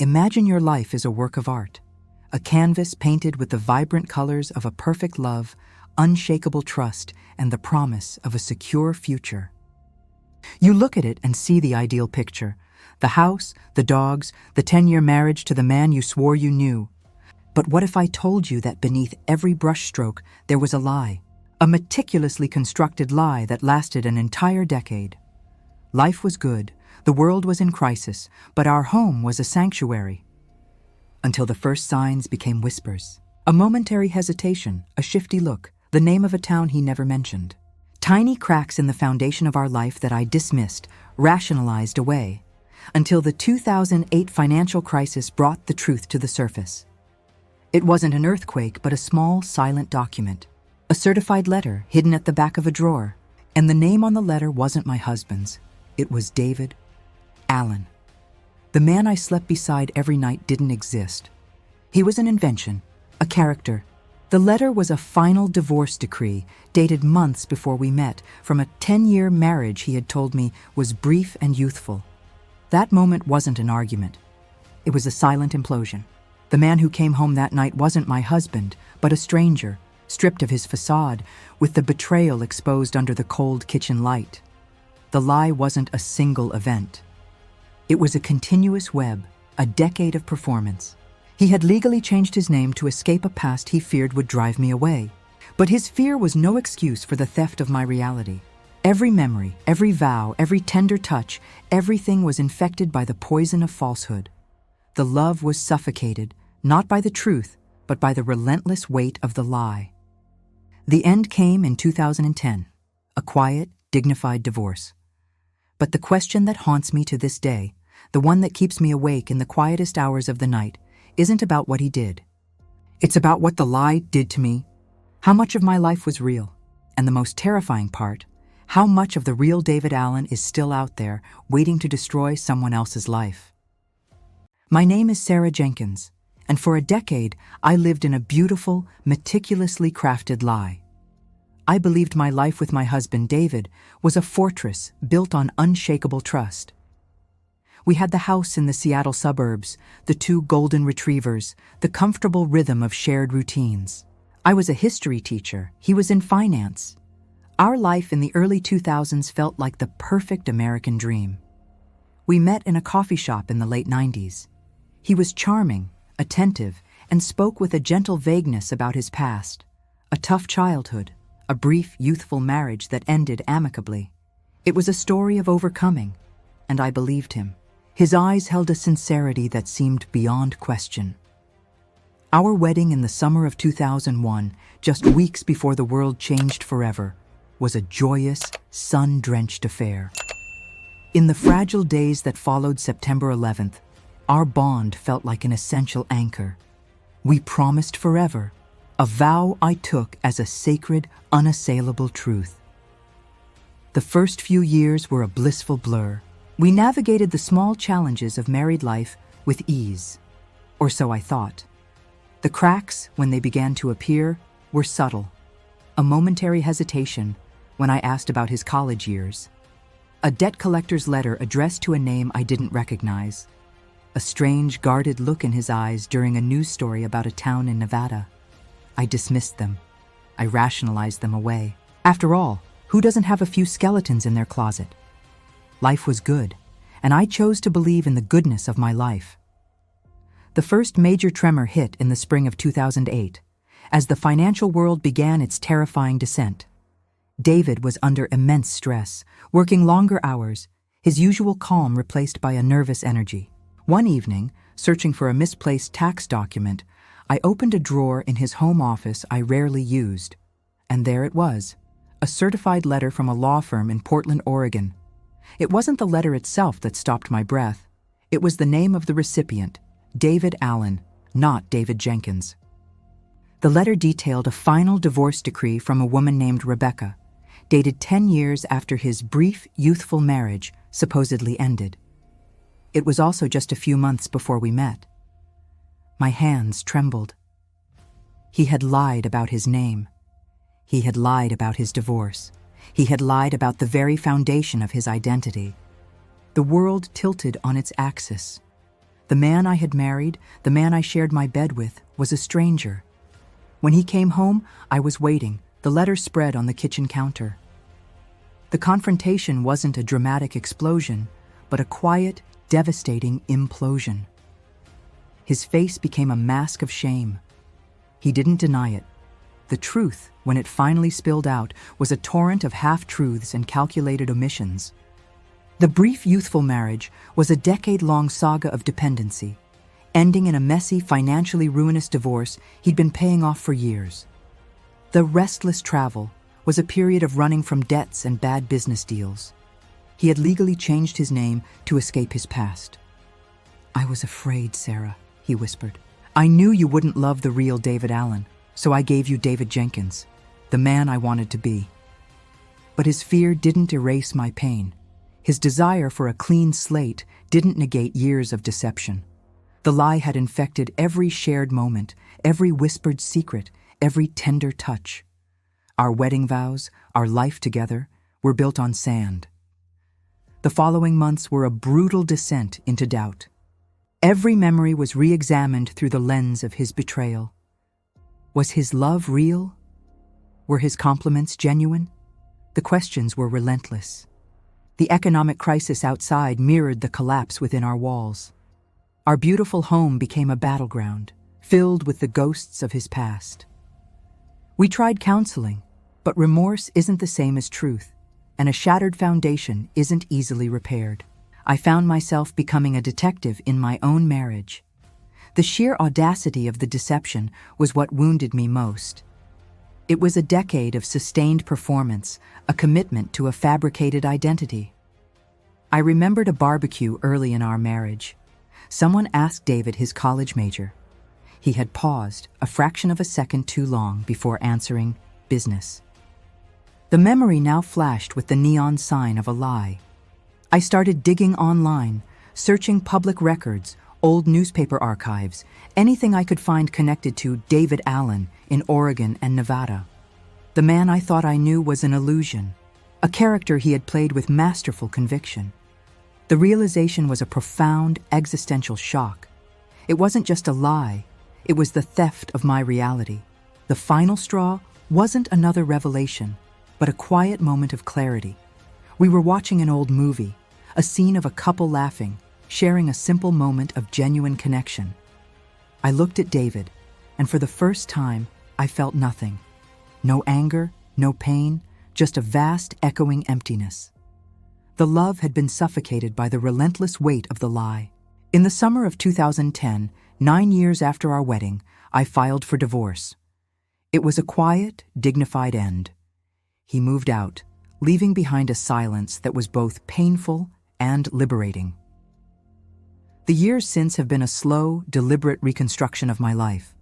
Imagine your life is a work of art, a canvas painted with the vibrant colors of a perfect love, unshakable trust, and the promise of a secure future. You look at it and see the ideal picture: the house, the dogs, the 10-year marriage to the man you swore you knew. But what if I told you that beneath every brushstroke there was a lie, a meticulously constructed lie that lasted an entire decade? Life was good, the world was in crisis, but our home was a sanctuary. Until the first signs became whispers. A momentary hesitation, a shifty look, the name of a town he never mentioned. Tiny cracks in the foundation of our life that I dismissed, rationalized away, until the 2008 financial crisis brought the truth to the surface. It wasn't an earthquake, but a small, silent document. A certified letter hidden at the back of a drawer. And the name on the letter wasn't my husband's. It was David Allen. The man I slept beside every night didn't exist. He was an invention, a character. The letter was a final divorce decree, dated months before we met, from a 10-year marriage he had told me was brief and youthful. That moment wasn't an argument. It was a silent implosion. The man who came home that night wasn't my husband, but a stranger, stripped of his facade, with the betrayal exposed under the cold kitchen light. The lie wasn't a single event. It was a continuous web, a decade of performance. He had legally changed his name to escape a past he feared would drive me away. But his fear was no excuse for the theft of my reality. Every memory, every vow, every tender touch, everything was infected by the poison of falsehood. The love was suffocated, not by the truth, but by the relentless weight of the lie. The end came in 2010, a quiet, dignified divorce. But the question that haunts me to this day, the one that keeps me awake in the quietest hours of the night, isn't about what he did. It's about what the lie did to me, how much of my life was real, and the most terrifying part, how much of the real David Allen is still out there, waiting to destroy someone else's life. My name is Sarah Jenkins, and for a decade I lived in a beautiful, meticulously crafted lie. I believed my life with my husband David was a fortress built on unshakable trust. We had the house in the Seattle suburbs, the 2 golden retrievers, the comfortable rhythm of shared routines. I was a history teacher, he was in finance. Our life in the early 2000s felt like the perfect American dream. We met in a coffee shop in the late 90s. He was charming, attentive, and spoke with a gentle vagueness about his past, a tough childhood, a brief, youthful marriage that ended amicably. It was a story of overcoming, and I believed him. His eyes held a sincerity that seemed beyond question. Our wedding in the summer of 2001, just weeks before the world changed forever, was a joyous, sun-drenched affair. In the fragile days that followed September 11th, our bond felt like an essential anchor. We promised forever, a vow I took as a sacred, unassailable truth. The first few years were a blissful blur. We navigated the small challenges of married life with ease, or so I thought. The cracks, when they began to appear, were subtle. A momentary hesitation when I asked about his college years. A debt collector's letter addressed to a name I didn't recognize. A strange, guarded look in his eyes during a news story about a town in Nevada. I dismissed them. I rationalized them away. After all, who doesn't have a few skeletons in their closet? Life was good, and I chose to believe in the goodness of my life. The first major tremor hit in the spring of 2008, as the financial world began its terrifying descent. David was under immense stress, working longer hours, his usual calm replaced by a nervous energy. One evening, searching for a misplaced tax document, I opened a drawer in his home office I rarely used, and there it was, a certified letter from a law firm in Portland, Oregon. It wasn't the letter itself that stopped my breath. It was the name of the recipient, David Allen, not David Jenkins. The letter detailed a final divorce decree from a woman named Rebecca, dated 10 years after his brief, youthful marriage supposedly ended. It was also just a few months before we met. My hands trembled. He had lied about his name. He had lied about his divorce. He had lied about the very foundation of his identity. The world tilted on its axis. The man I had married, the man I shared my bed with, was a stranger. When he came home, I was waiting, the letter spread on the kitchen counter. The confrontation wasn't a dramatic explosion, but a quiet, devastating implosion. His face became a mask of shame. He didn't deny it. The truth, when it finally spilled out, was a torrent of half-truths and calculated omissions. The brief youthful marriage was a decade-long saga of dependency, ending in a messy, financially ruinous divorce he'd been paying off for years. The restless travel was a period of running from debts and bad business deals. He had legally changed his name to escape his past. "I was afraid, Sarah," he whispered. "I knew you wouldn't love the real David Allen, so I gave you David Jenkins, the man I wanted to be." But his fear didn't erase my pain. His desire for a clean slate didn't negate years of deception. The lie had infected every shared moment, every whispered secret, every tender touch. Our wedding vows, our life together, were built on sand. The following months were a brutal descent into doubt. Every memory was re-examined through the lens of his betrayal. Was his love real? Were his compliments genuine? The questions were relentless. The economic crisis outside mirrored the collapse within our walls. Our beautiful home became a battleground, filled with the ghosts of his past. We tried counseling, but remorse isn't the same as truth, and a shattered foundation isn't easily repaired. I found myself becoming a detective in my own marriage. The sheer audacity of the deception was what wounded me most. It was a decade of sustained performance, a commitment to a fabricated identity. I remembered a barbecue early in our marriage. Someone asked David his college major. He had paused, a fraction of a second too long, before answering, "Business." The memory now flashed with the neon sign of a lie. I started digging online, searching public records, old newspaper archives, anything I could find connected to David Allen in Oregon and Nevada. The man I thought I knew was an illusion, a character he had played with masterful conviction. The realization was a profound existential shock. It wasn't just a lie, it was the theft of my reality. The final straw wasn't another revelation, but a quiet moment of clarity. We were watching an old movie, a scene of a couple laughing, sharing a simple moment of genuine connection. I looked at David, and for the first time, I felt nothing. No anger, no pain, just a vast, echoing emptiness. The love had been suffocated by the relentless weight of the lie. In the summer of 2010, 9 years after our wedding, I filed for divorce. It was a quiet, dignified end. He moved out, leaving behind a silence that was both painful and liberating. The years since have been a slow, deliberate reconstruction of my life.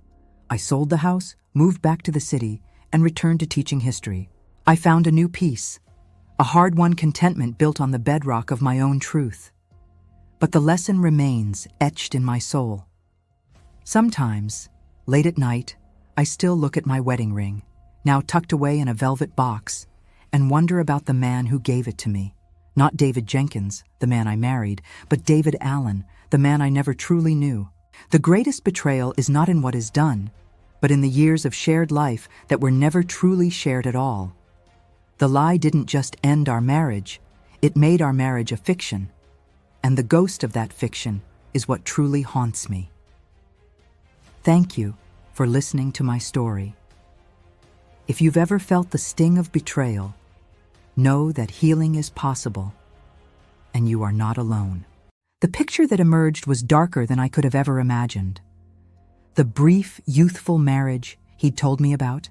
I sold the house, moved back to the city, and returned to teaching history. I found a new peace, a hard-won contentment built on the bedrock of my own truth. But the lesson remains etched in my soul. Sometimes, late at night, I still look at my wedding ring, now tucked away in a velvet box, and wonder about the man who gave it to me. Not David Jenkins, the man I married, but David Allen, the man I never truly knew. The greatest betrayal is not in what is done, but in the years of shared life that were never truly shared at all. The lie didn't just end our marriage, it made our marriage a fiction. And the ghost of that fiction is what truly haunts me. Thank you for listening to my story. If you've ever felt the sting of betrayal, know that healing is possible, and you are not alone. The picture that emerged was darker than I could have ever imagined. The brief, youthful marriage he'd told me about.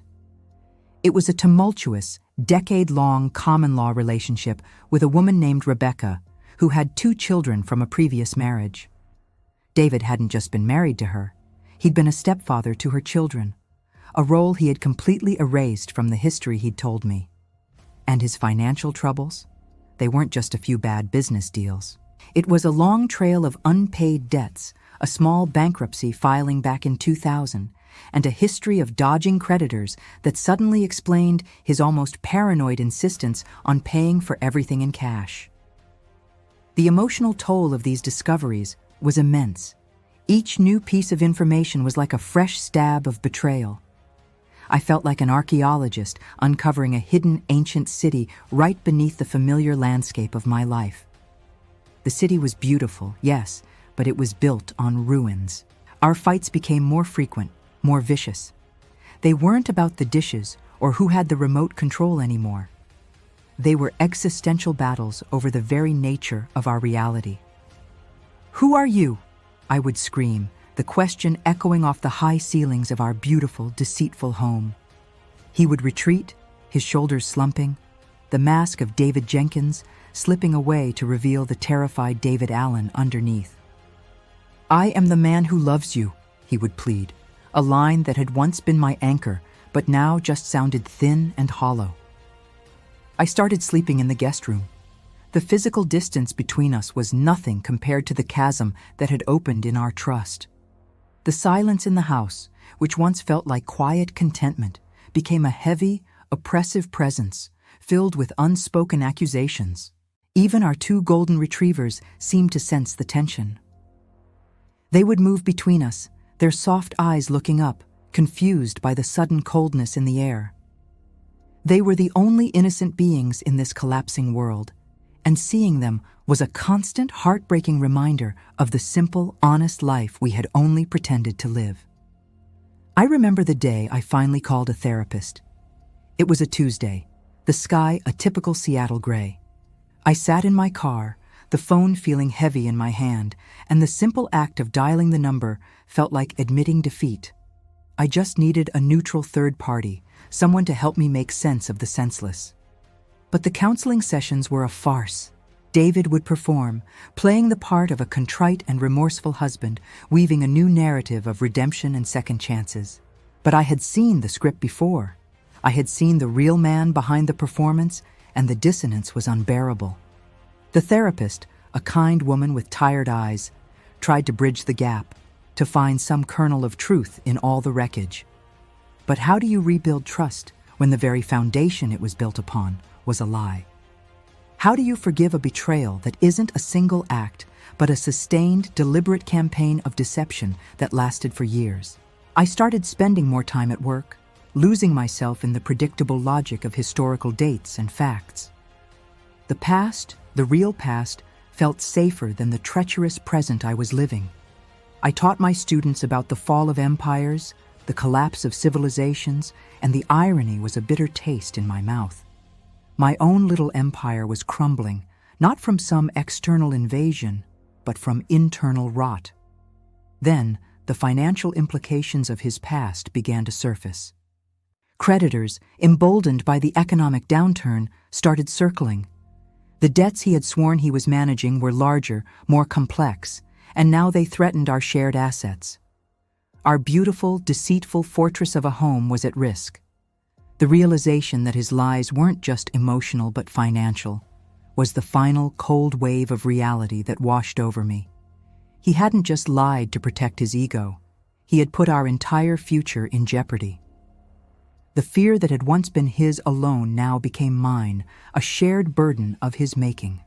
It was a tumultuous, decade-long common-law relationship with a woman named Rebecca, who had 2 children from a previous marriage. David hadn't just been married to her. He'd been a stepfather to her children, a role he had completely erased from the history he'd told me. And his financial troubles? They weren't just a few bad business deals. It was a long trail of unpaid debts, a small bankruptcy filing back in 2000, and a history of dodging creditors that suddenly explained his almost paranoid insistence on paying for everything in cash. The emotional toll of these discoveries was immense. Each new piece of information was like a fresh stab of betrayal. I felt like an archaeologist uncovering a hidden ancient city right beneath the familiar landscape of my life. The city was beautiful, yes, but it was built on ruins. Our fights became more frequent, more vicious. They weren't about the dishes or who had the remote control anymore. They were existential battles over the very nature of our reality. "Who are you?" I would scream, the question echoing off the high ceilings of our beautiful, deceitful home. He would retreat, his shoulders slumping, the mask of David Jenkins slipping away to reveal the terrified David Allen underneath. "I am the man who loves you," he would plead, a line that had once been my anchor, but now just sounded thin and hollow. I started sleeping in the guest room. The physical distance between us was nothing compared to the chasm that had opened in our trust. The silence in the house, which once felt like quiet contentment, became a heavy, oppressive presence, filled with unspoken accusations. Even our two golden retrievers seemed to sense the tension. They would move between us, their soft eyes looking up, confused by the sudden coldness in the air. They were the only innocent beings in this collapsing world, and seeing them was a constant, heartbreaking reminder of the simple, honest life we had only pretended to live. I remember the day I finally called a therapist. It was a Tuesday, the sky a typical Seattle gray. I sat in my car, the phone feeling heavy in my hand, and the simple act of dialing the number felt like admitting defeat. I just needed a neutral third party, someone to help me make sense of the senseless. But the counseling sessions were a farce. David would perform, playing the part of a contrite and remorseful husband, weaving a new narrative of redemption and second chances. But I had seen the script before. I had seen the real man behind the performance, and the dissonance was unbearable. The therapist, a kind woman with tired eyes, tried to bridge the gap, to find some kernel of truth in all the wreckage. But how do you rebuild trust when the very foundation it was built upon was a lie? How do you forgive a betrayal that isn't a single act, but a sustained, deliberate campaign of deception that lasted for years? I started spending more time at work, losing myself in the predictable logic of historical dates and facts. The past, the real past, felt safer than the treacherous present I was living. I taught my students about the fall of empires, the collapse of civilizations, and the irony was a bitter taste in my mouth. My own little empire was crumbling, not from some external invasion, but from internal rot. Then, the financial implications of his past began to surface. Creditors, emboldened by the economic downturn, started circling. The debts he had sworn he was managing were larger, more complex, and now they threatened our shared assets. Our beautiful, deceitful fortress of a home was at risk. The realization that his lies weren't just emotional but financial was the final cold wave of reality that washed over me. He hadn't just lied to protect his ego. He had put our entire future in jeopardy. The fear that had once been his alone now became mine, a shared burden of his making.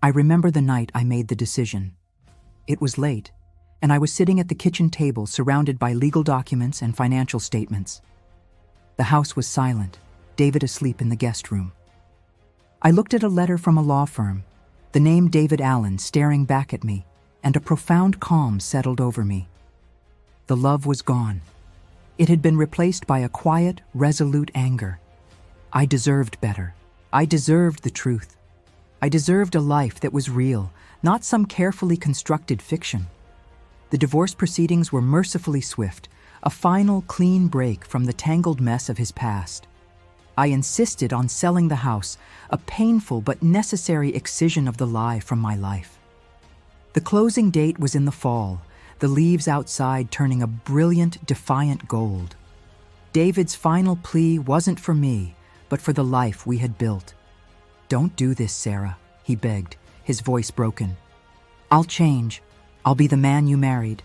I remember the night I made the decision. It was late, and I was sitting at the kitchen table surrounded by legal documents and financial statements. The house was silent, David asleep in the guest room. I looked at a letter from a law firm, the name David Allen staring back at me, and a profound calm settled over me. The love was gone. It had been replaced by a quiet, resolute anger. I deserved better. I deserved the truth. I deserved a life that was real, not some carefully constructed fiction. The divorce proceedings were mercifully swift, a final, clean break from the tangled mess of his past. I insisted on selling the house, a painful but necessary excision of the lie from my life. The closing date was in the fall, the leaves outside turning a brilliant, defiant gold. David's final plea wasn't for me, but for the life we had built. "Don't do this, Sarah," he begged, his voice broken. "I'll change. I'll be the man you married."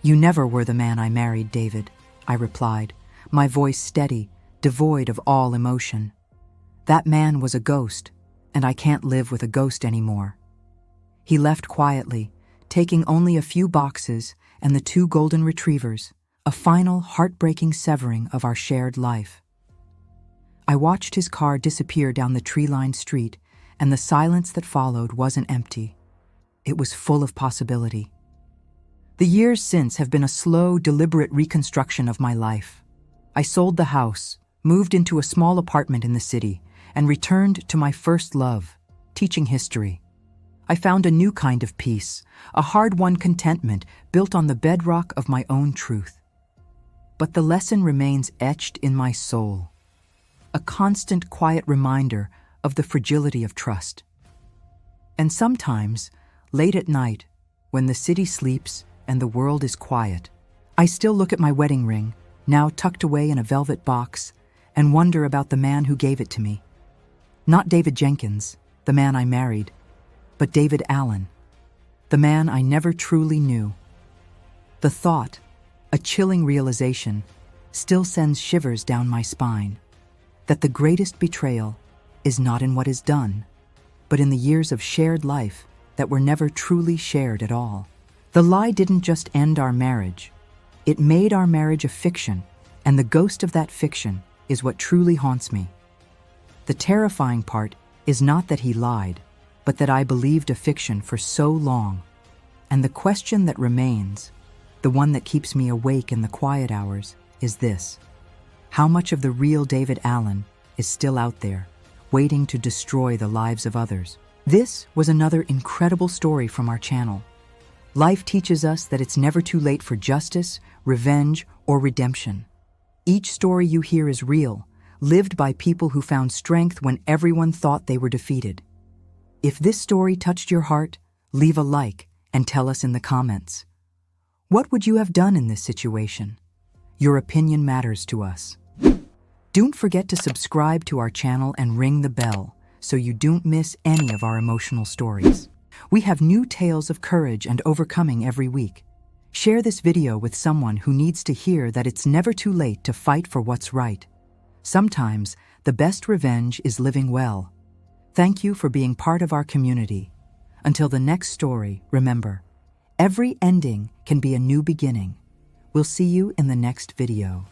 "You never were the man I married, David," I replied, my voice steady, devoid of all emotion. "That man was a ghost, and I can't live with a ghost anymore." He left quietly, taking only a few boxes and the 2 golden retrievers, a final heartbreaking severing of our shared life. I watched his car disappear down the tree-lined street, and the silence that followed wasn't empty. It was full of possibility. The years since have been a slow, deliberate reconstruction of my life. I sold the house, moved into a small apartment in the city, and returned to my first love, teaching history. I found a new kind of peace, a hard-won contentment built on the bedrock of my own truth. But the lesson remains etched in my soul, a constant, quiet reminder of the fragility of trust. And sometimes, late at night, when the city sleeps and the world is quiet, I still look at my wedding ring, now tucked away in a velvet box, and wonder about the man who gave it to me. Not David Jenkins, the man I married, but David Allen, the man I never truly knew. The thought, a chilling realization, still sends shivers down my spine, that the greatest betrayal is not in what is done, but in the years of shared life that were never truly shared at all. The lie didn't just end our marriage, it made our marriage a fiction, and the ghost of that fiction is what truly haunts me. The terrifying part is not that he lied, but that I believed a fiction for so long. And the question that remains, the one that keeps me awake in the quiet hours, is this: how much of the real David Allen is still out there, waiting to destroy the lives of others? This was another incredible story from our channel. Life teaches us that it's never too late for justice, revenge, or redemption. Each story you hear is real, lived by people who found strength when everyone thought they were defeated. If this story touched your heart, leave a like and tell us in the comments. What would you have done in this situation? Your opinion matters to us. Don't forget to subscribe to our channel and ring the bell so you don't miss any of our emotional stories. We have new tales of courage and overcoming every week. Share this video with someone who needs to hear that it's never too late to fight for what's right. Sometimes, the best revenge is living well. Thank you for being part of our community. Until the next story, remember, every ending can be a new beginning. We'll see you in the next video.